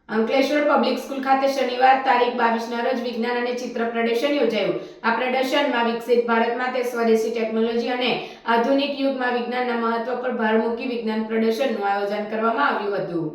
Ankleshwar public school ખાતે શનિવાર તારીખ 22ના રોજ વિજ્ઞાન અને ચિત્ર પ્રદર્શન યોજાયું। આ પ્રદર્શનમાં વિકસિત ભારત માટે સ્વદેશી ટેકનોલોજી અને આધુનિક યુગમાં વિજ્ઞાનના મહત્વ પર ભાર મૂકી વિજ્ઞાન પ્રદર્શનનું આયોજન કરવામાં આવ્યું હતું।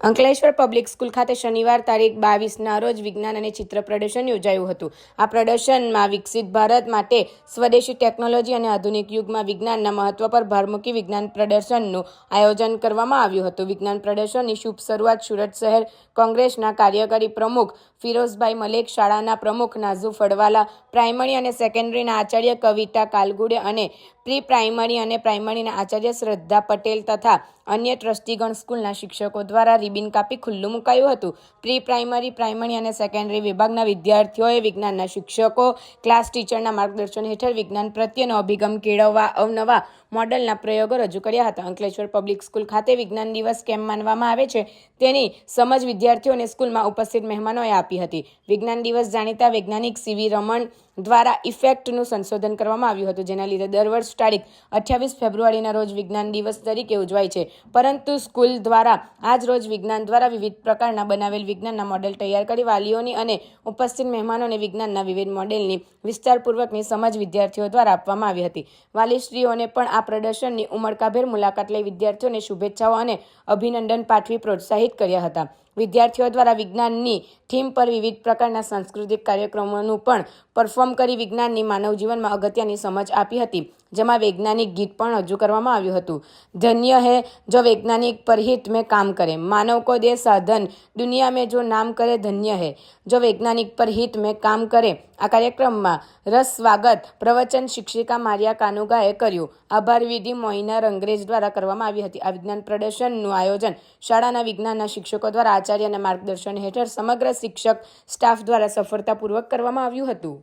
અંકલેશ્વર પબ્લિક સ્કૂલ ખાતે શનિવાર તારીખ 22ના રોજ વિજ્ઞાન અને ચિત્ર પ્રદર્શન યોજાયું હતું। આ પ્રદર્શનમાં વિકસિત ભારત માટે સ્વદેશી ટેકનોલોજી અને આધુનિક યુગમાં વિજ્ઞાનના મહત્વ પર ભાર મૂકી વિજ્ઞાન પ્રદર્શનનું આયોજન કરવામાં આવ્યું હતું। વિજ્ઞાન પ્રદર્શનની શુભ શરૂઆત સુરત શહેર કોંગ્રેસના કાર્યકારી પ્રમુખ ફિરોઝભાઈ મલેક, શાળાના પ્રમુખ નાઝુ ફળવાલા, પ્રાઇમરી અને સેકન્ડરીના આચાર્ય કવિતા કાલગુડે અને પ્રી પ્રાઇમરી અને પ્રાઇમરીના આચાર્ય શ્રદ્ધા પટેલ તથા અન્ય ટ્રસ્ટીગણ સ્કૂલના શિક્ષકો દ્વારા રિબિન કાપી ખુલ્લું મુકાયું હતું। પ્રી પ્રાઇમરી, પ્રાઇમરી અને સેકન્ડરી વિભાગના વિદ્યાર્થીઓએ વિજ્ઞાનના શિક્ષકો, ક્લાસ ટીચરના માર્ગદર્શન હેઠળ વિજ્ઞાન પ્રત્યેનો અભિગમ કેળવવા અવનવા મોડલના પ્રયોગો રજૂ કર્યા હતા। અંકલેશ્વર પબ્લિક સ્કૂલ ખાતે વિજ્ઞાન દિવસ કેમ માનવામાં આવે છે તેની સમજ વિદ્યાર્થીઓને સ્કૂલમાં ઉપસ્થિત મહેમાનોએ આપી હતી। વિજ્ઞાન દિવસ જાણીતા વૈજ્ઞાનિક સીવી રમણ દ્વારા ઇફેક્ટનું સંશોધન કરવામાં આવ્યું હતું, જેના લીધે દર વર્ષ તારીખ 28 ફેબ્રુઆરીના રોજ વિજ્ઞાન દિવસ તરીકે ઉજવાય છે। પરંતુ સ્કૂલ દ્વારા આજ રોજ વિજ્ઞાન દ્વારા વિવિધ પ્રકારના બનાવેલ વિજ્ઞાનના મોડેલ તૈયાર કરી વાલીઓની અને ઉપસ્થિત મહેમાનોને વિજ્ઞાનના વિવિધ મોડેલની વિસ્તારપૂર્વકની સમજ વિદ્યાર્થીઓ દ્વારા આપવામાં આવી હતી। વાલીશ્રીઓને પણ આ પ્રદર્શનની ઉમળકાભેર મુલાકાત લઈ વિદ્યાર્થીઓને શુભેચ્છાઓ અને અભિનંદન પાઠવી પ્રોત્સાહિત કર્યા હતા। વિદ્યાર્થીઓ દ્વારા વિજ્ઞાનની થીમ પર વિવિધ પ્રકારના સાંસ્કૃતિક કાર્યક્રમોનું પણ પરફોર્મ કરી વિજ્ઞાનની માનવ જીવનમાં અગત્યની સમજ આપી હતી, જેમાં વૈજ્ઞાનિક ગીત પણ રજૂ કરવામાં આવ્યું હતું। ધન્ય હૈ જો વૈજ્ઞાનિક પરહિત में काम करे, मानव को दे साधन, दुनिया में जो नाम करे धन्य है जो वैज्ञानिक परहित में काम करे। આ કાર્યક્રમમાં રસ સ્વાગત પ્રવચન શિક્ષિકા મારિયા કાનુગાએ કર્યું। આભાર વિધિ મોઇના રંગરેજ દ્વારા કરવામાં આવી હતી। આ વિજ્ઞાન પ્રદર્શનનું આયોજન શાળાના વિજ્ઞાનના શિક્ષકો દ્વારા આચાર્યના માર્ગદર્શન હેઠળ સમગ્ર શિક્ષક સ્ટાફ દ્વારા સફળતાપૂર્વક કરવામાં આવ્યું હતું।